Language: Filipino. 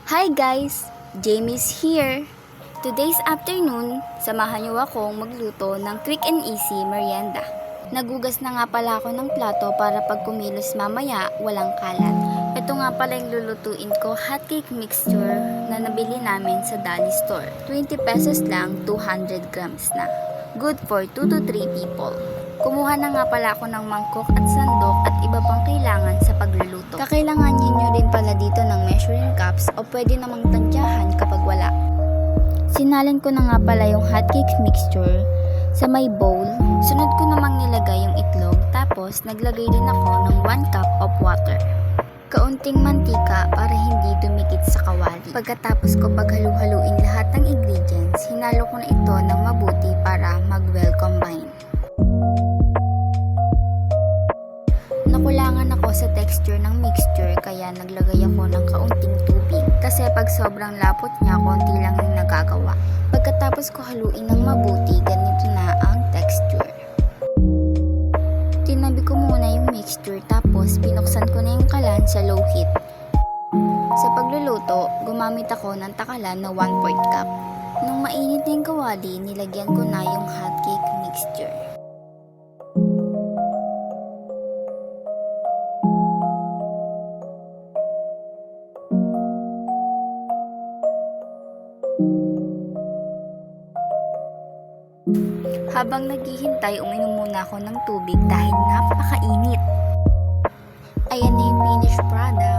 Hi guys! Jamie's here! Today's afternoon, samahan niyo akong magluto ng quick and easy merienda. Nagugas na nga pala ako ng plato para pag kumilos mamaya, walang kalat. Ito nga pala yung lulutuin ko, hot cake mixture na nabili namin sa Dali Store. 20 pesos lang, 200 grams na. Good for 2 to 3 people. Kumuha na nga pala ako ng mangkok at sandok at iba pang kailangan sa pagluluto. Kakailanganin nyo rin pala dito ng measuring cups o pwede namang tantyahan kapag wala. Sinalin ko na nga pala yung hot cake mixture sa may bowl. Sunod ko namang nilagay yung itlog, tapos naglagay din ako ng 1 cup of water. Kaunting mantika para hindi dumikit sa kawali. Pagkatapos ko paghalu-haluin lahat ng ingredients, hinalo ko na ito ng mabuti para mag-well combine. Nakulangan ako sa texture ng mixture kaya naglagay ako ng kaunting tubig kasi pag sobrang lapot niya, konti lang yung nagagawa. Pagkatapos ko haluin ng mabuti, ganito na ang texture. Tinabi ko muna yung mixture tapos binuksan ko na yung kalan sa low heat. Sa pagluluto, gumamit ako ng takalan na 1/4 cup. Nung mainit na yung kawali, nilagyan ko na yung hot cake mixture. Habang naghihintay, uminom muna ako ng tubig dahil napakainit. Ayan na yung finished product.